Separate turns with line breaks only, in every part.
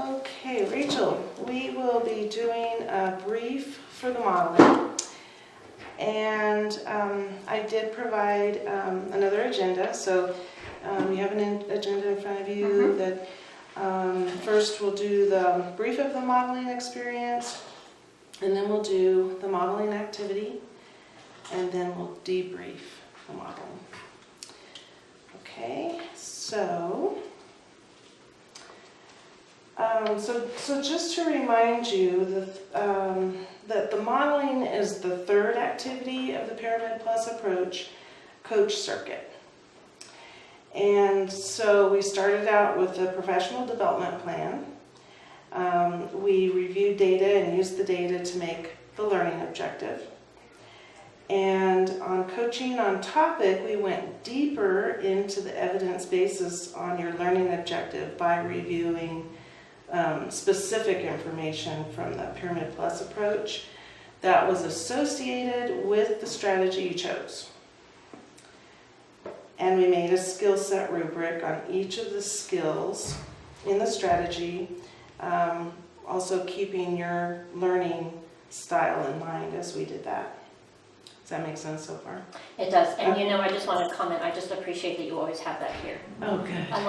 Okay, Rachel, we will be doing a brief for the modeling. And I did provide another agenda, so you have an agenda in front of you that first we'll do the brief of the modeling experience, and then we'll do the modeling activity, and then we'll debrief the modeling. Okay, so just to remind you that the modeling is the third activity of the Pyramid Plus approach coach circuit. And so we started out with the professional development plan. We reviewed data and used the data to make the learning objective. And on coaching on topic, we went deeper into the evidence basis on your learning objective by reviewing specific information from the Pyramid Plus approach that was associated with the strategy you chose. And we made a skill set rubric on each of the skills in the strategy, also keeping your learning style in mind as we did that. Does that make sense so far?
It does. And I just want to comment, I just appreciate that you always have that here.
Oh, good.
I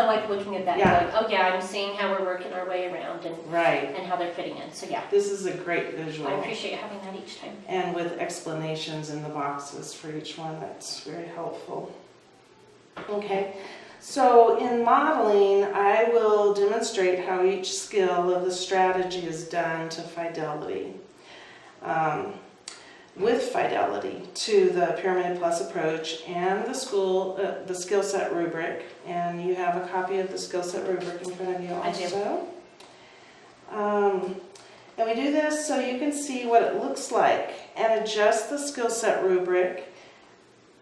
like looking at that.
Yeah.
Going, oh yeah, I'm seeing how we're working our way around and
Right.
and how they're fitting in. So yeah.
This is a great visual.
I appreciate having that each time.
And with explanations in the boxes for each one, that's very helpful. Okay, so in modeling, I will demonstrate how each skill of the strategy is done to fidelity. With fidelity to the Pyramid Plus approach and the skill set rubric, and you have a copy of the skill set rubric in front of you also. And we do this so you can see what it looks like and adjust the skill set rubric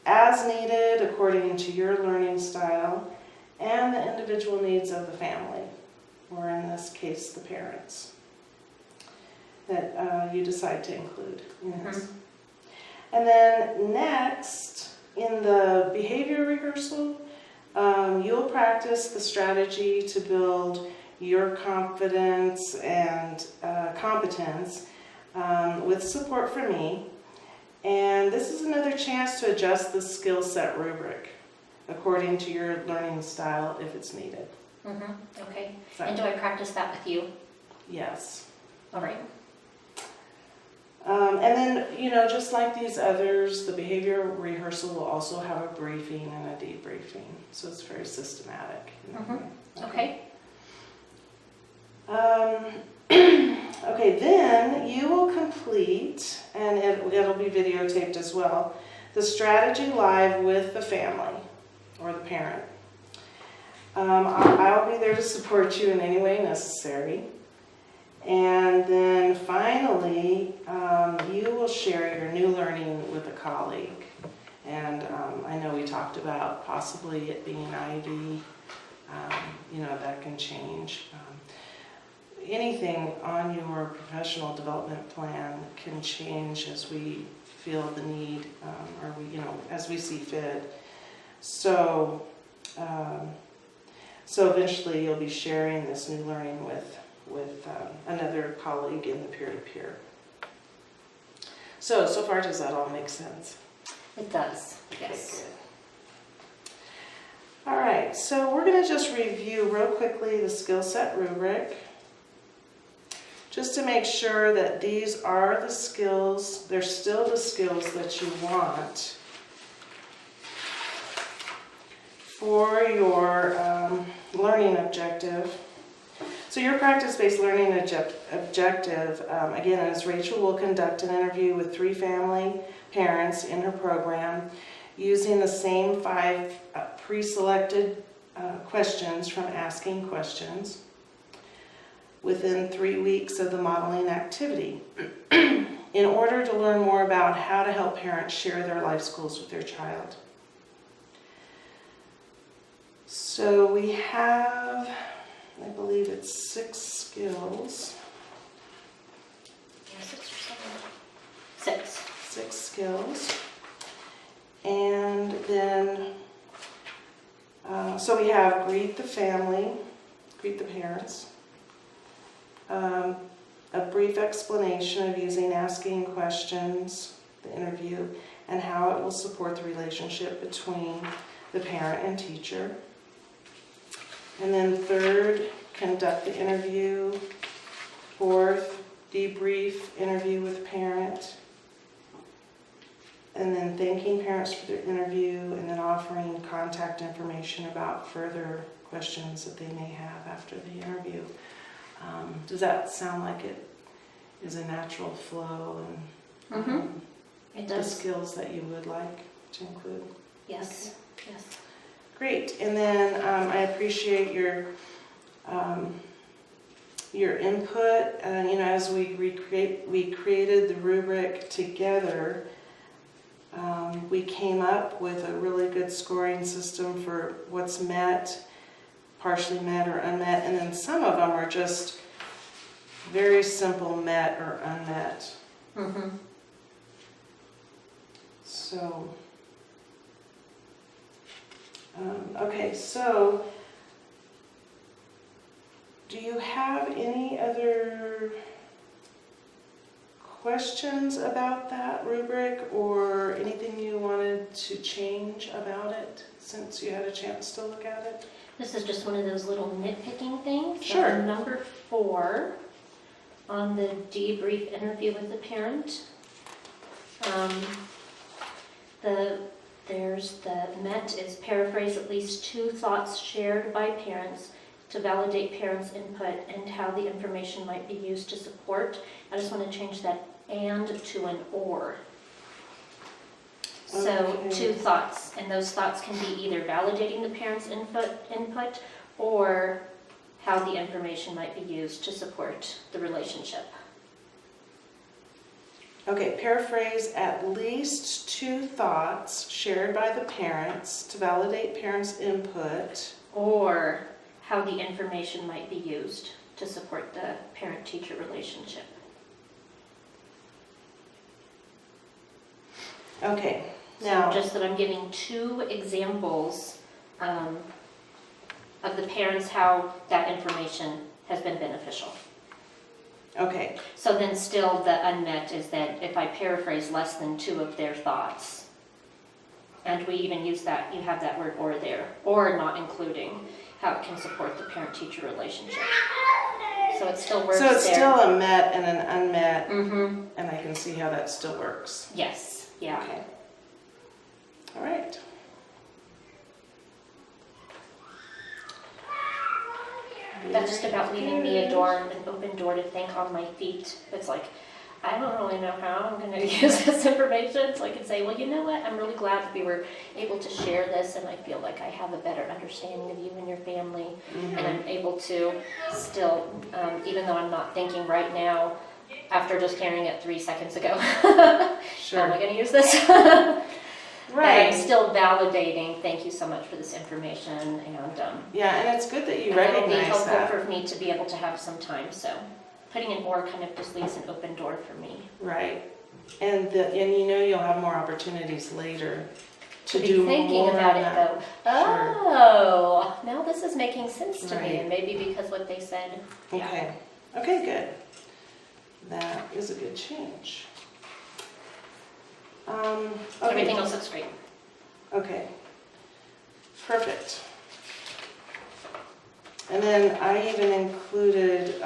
as needed according to your learning style and the individual needs of the family, or in this case, the parents, that you decide to include in this. And then next, in the behavior rehearsal, you'll practice the strategy to build your confidence and competence with support from me. And this is another chance to adjust the skill set rubric according to your learning style if it's needed.
Okay.
So,
and do I practice that with you?
Yes.
All right.
And then, just like these others, the behavior rehearsal will also have a briefing and a debriefing. So it's very systematic.
Okay.
Okay, then you will complete, and it'll be videotaped as well, the strategy live with the family or the parent. I'll be there to support you in any way necessary. And then finally, you will share your new learning with a colleague. And I know we talked about possibly it being IV. That can change. Anything on your professional development plan can change as we feel the need, or as we see fit. So eventually you'll be sharing this new learning with another colleague in the peer-to-peer. So far, does that all make sense?
It does, yes.
Okay, good. All right, so we're going to just review real quickly the skill set rubric, just to make sure that these are the skills, they're still the skills that you want for your learning objective. So your practice-based learning objective, again, is Rachel will conduct an interview with 3 family parents in her program using the same 5 pre-selected questions from Asking Questions within 3 weeks of the modeling activity in order to learn more about how to help parents share their life goals with their child. So we have, I believe it's 6 skills.
Yeah, 6 or 7. 6.
6 skills. And then, so we have greet the family, greet the parents. a brief explanation of using asking questions, the interview, and how it will support the relationship between the parent and teacher. And then third, conduct the interview. Fourth, debrief interview with parent. And then thanking parents for their interview, and then offering contact information about further questions that they may have after the interview. Does that sound like it is a natural flow and
It
the
does.
skills that you would like to include?
Yes. Yes.
Great. And then I appreciate your input. As we created the rubric together, we came up with a really good scoring system for what's met, partially met, or unmet, and then some of them are just very simple met or unmet. So, okay, so do you have any other questions about that rubric or anything you wanted to change about it since you had a chance to look at it?
This is just one of those little nitpicking things.
Sure.
Number 4, on the debrief interview with the parent. There's the MET is paraphrase at least 2 thoughts shared by parents to validate parents' input and how the information might be used to support. I just want to change that "and" to an "or." So
Okay.
2 thoughts, and those thoughts can be either validating the parents' input or how the information might be used to support the relationship.
Okay, paraphrase at least 2 thoughts shared by the parents to validate parents' input.
Or how the information might be used to support the parent-teacher relationship.
Okay,
So
now,
just that I'm giving 2 examples of the parents, how that information has been beneficial.
okay,
So then still the unmet is that if I paraphrase less than 2 of their thoughts, and we even use that, you have that word "or" there, or not including how it can support the parent-teacher relationship. So it still works
so it's
there.
still a met and an unmet,
Mm-hmm.
and I can see how that still works.
Yes, yeah.
Okay. All right.
That's just about leaving me an open door to think on my feet. It's like, I don't really know how I'm going to use this information. So I can say, well, you know what? I'm really glad that we were able to share this, and I feel like I have a better understanding of you and your family. And I'm able to still, even though I'm not thinking right now, after just hearing it 3 seconds ago, how am I going to use this?
Right.
And I'm still validating, thank you so much for this information, and
Yeah, and it's good that you
and it'll be
recognize
helpful
that.
for me to be able to have some time, so putting an "or" kind of just leaves an open door for me.
Right. And you'll have more opportunities later to
be
do
thinking
more
about
on
it
that.
though. Oh, now this is making sense to
Right.
me, and maybe because what they said. Yeah.
Okay. Okay, good. That is a good change. Okay.
Everything else looks great.
Okay. Perfect. And then I even included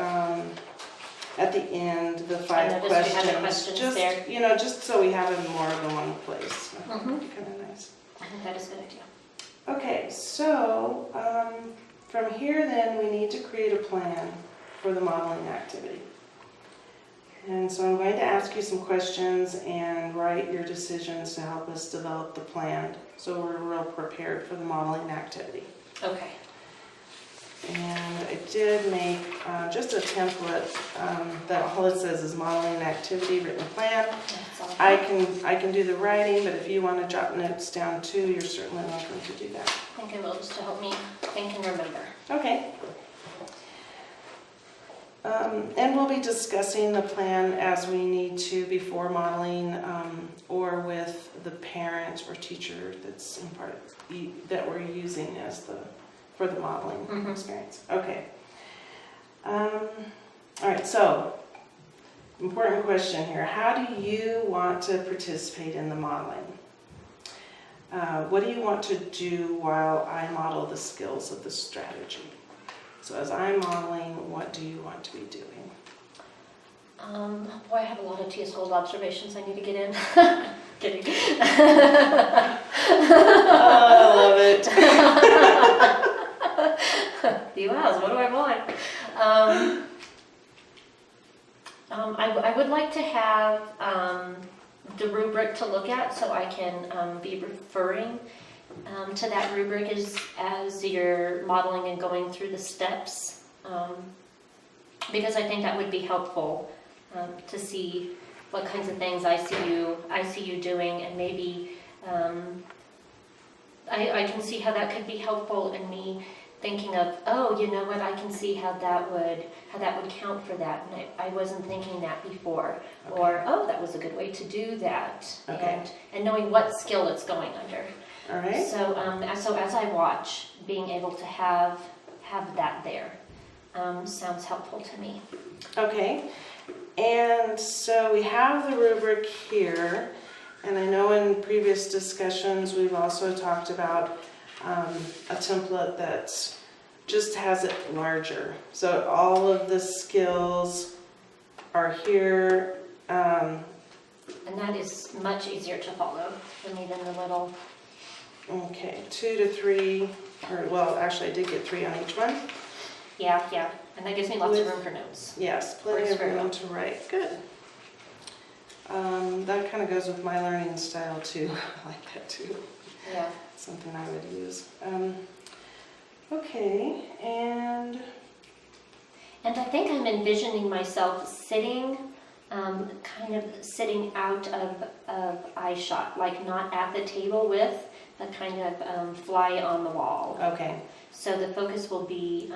at the end the 5
I noticed
questions.
we had the questions
just,
there.
Just so we have them more in one place. That would be kind of nice.
I think that is a good idea.
Okay, so from here then we need to create a plan for the modeling activity. And so I'm going to ask you some questions and write your decisions to help us develop the plan so we're real prepared for the modeling activity.
Okay.
And I did make just a template that all it says is modeling activity written plan.
That's all.
I can do the writing, but if you want to jot notes down too, you're certainly welcome to do that.
I think I will, just to help me think and remember.
Okay. And we'll be discussing the plan as we need to before modeling or with the parent or teacher that's in part that we're using as for the modeling experience. Okay. All right, so important question here. How do you want to participate in the modeling? What do you want to do while I model the skills of the strategy? So as I'm modeling, what do you want to be doing?
Boy, I have a lot of T.S. Gold observations I need to get in. Kidding.
Oh, I love it.
You asked, what do I want? I would like to have the rubric to look at, so I can be referring to that rubric as you're modeling and going through the steps, because I think that would be helpful to see what kinds of things I see you doing, and maybe I can see how that could be helpful in me thinking of, oh, you know what, I can see how that would count for that, and I wasn't thinking that before.
Okay.
Or, oh, that was a good way to do that.
Okay.
And knowing what skill it's going under.
All right.
So as I watch, being able to have that there sounds helpful to me.
Okay. And so we have the rubric here, and I know in previous discussions we've also talked about a template that just has it larger. So all of the skills are here.
And that is much easier to follow for me than the little.
Okay, 2 to 3, or well, actually I did get 3 on each one.
Yeah, and that gives me lots of room for notes.
Yes, plenty
Works
of
very
room
well.
to write. Good. That kind of goes with my learning style too. I like that too.
Yeah.
Something I would use. Okay, and
I think I'm envisioning myself sitting, kind of sitting out of eye shot, like not at the table with, but kind of fly on the wall.
okay,
So the focus will be,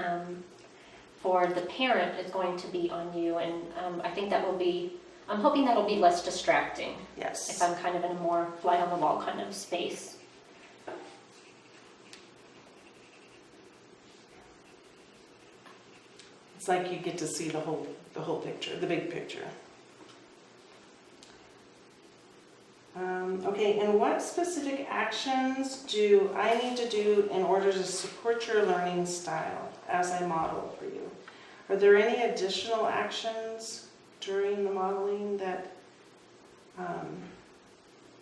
for the parent, is going to be on you, and I think that will be, I'm hoping that'll be less distracting
yes.
if I'm kind of in a more fly on the wall kind of space.
It's like you get to see the whole picture, the big picture. Okay, and what specific actions do I need to do in order to support your learning style as I model for you? Are there any additional actions during the modeling that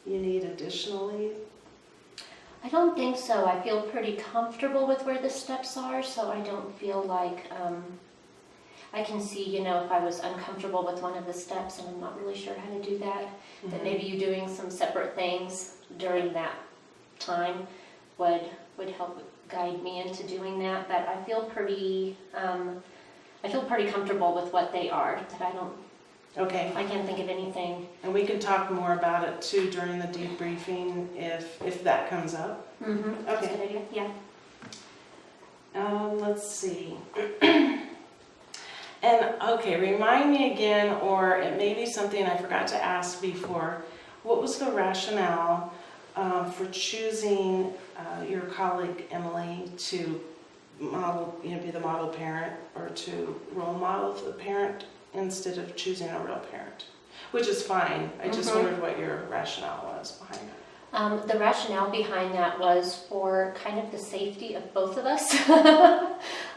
you need additionally?
I don't think so. I feel pretty comfortable with where the steps are, so I don't feel like I can see, if I was uncomfortable with one of the steps and I'm not really sure how to do that, that maybe you doing some separate things during that time would help guide me into doing that. But I feel pretty comfortable with what they are. That
Okay.
I can't think of anything.
And we can talk more about it too during the debriefing if that comes up.
Mm-hmm. That's a
Okay.
good idea. Yeah.
Let's see. And okay, remind me again, or it may be something I forgot to ask before. What was the rationale for choosing your colleague Emily to model, be the model parent, or to role model the parent instead of choosing a real parent? Which is fine. I just wondered what your rationale was behind it.
The rationale behind that was for kind of the safety of both of us,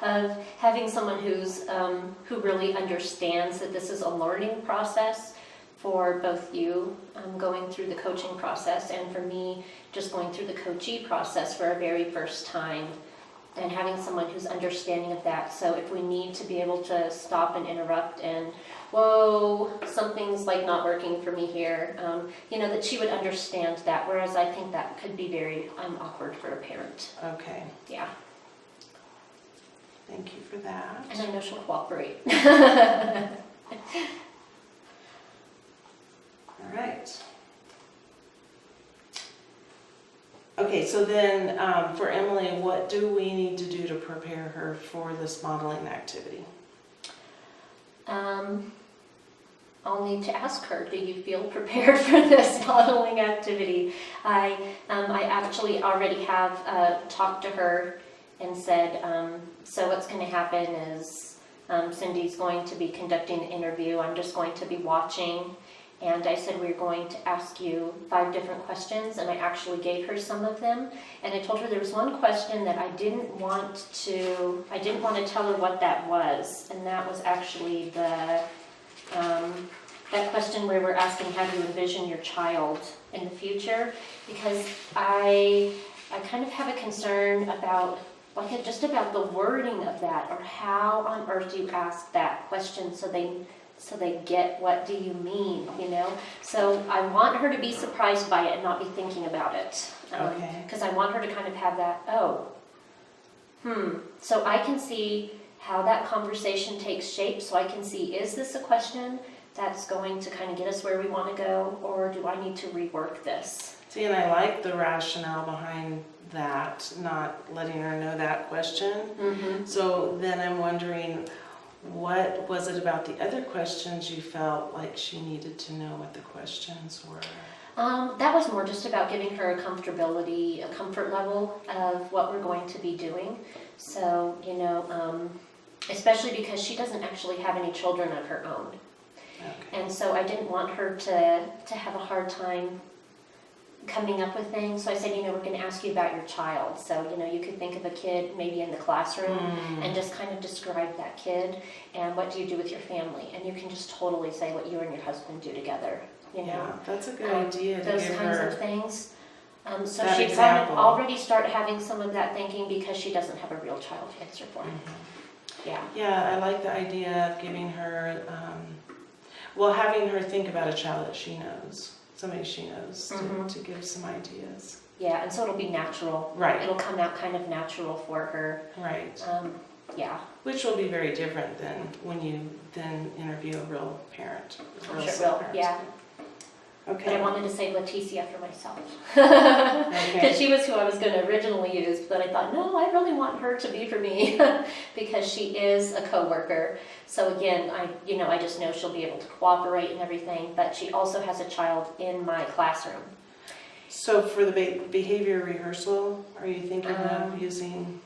of having someone who really understands that this is a learning process for both you going through the coaching process, and for me just going through the coachee process for a very first time, and having someone who's understanding of that. So if we need to be able to stop and interrupt and, whoa, something's like not working for me here, that she would understand that, whereas I think that could be very awkward for a parent.
Okay,
Yeah,
thank you for that.
and I know she'll cooperate.
All right. Okay, so then for Emily, what do we need to do to prepare her for this modeling activity?
I'll need to ask her, do you feel prepared for this modeling activity? I actually already have talked to her and said, so what's going to happen is Cindy's going to be conducting the interview. I'm just going to be watching. And I said, we're going to ask you 5 different questions, and I actually gave her some of them. And I told her there was one question that I didn't want to tell her what that was. And that was actually that question where we're asking how do you envision your child in the future, because I kind of have a concern about just about the wording of that, or how on earth do you ask that question so they get what do you mean, So I want her to be surprised by it and not be thinking about it. Because I want her to kind of have that, So I can see how that conversation takes shape, so I can see, is this a question that's going to kind of get us where we want to go, or do I need to rework this?
See, and I like the rationale behind that, not letting her know that question.
Mm-hmm.
So then I'm wondering, what was it about the other questions you felt like she needed to know what the questions were?
That was more just about giving her a comfort level of what we're going to be doing. So, especially because she doesn't actually have any children of her own.
Okay.
And so I didn't want her to have a hard time coming up with things. So I said, we're going to ask you about your child. So, you could think of a kid maybe in the classroom and just kind of describe that kid and what do you do with your family. And you can just totally say what you and your husband do together.
Yeah, that's a good idea.
Those kinds of things. So
that
she
example.
kind of already started having some of that thinking because she doesn't have a real child to answer for. Yeah.
Yeah, I like the idea of giving her, having her think about a child that she knows. Somebody she knows to give some ideas.
Yeah, and so it'll be natural.
Right.
It'll come out kind of natural for her.
Right.
Yeah.
Which will be very different than when you then interview a real parent.
I'm sure it will, yeah.
Okay.
But I wanted to save Leticia for myself.
Okay.
Because she was who I was going to originally use, but I thought, no, I really want her to be for me because she is a coworker. So again, I just know she'll be able to cooperate and everything, but she also has a child in my classroom.
So for the behavior rehearsal, are you thinking of using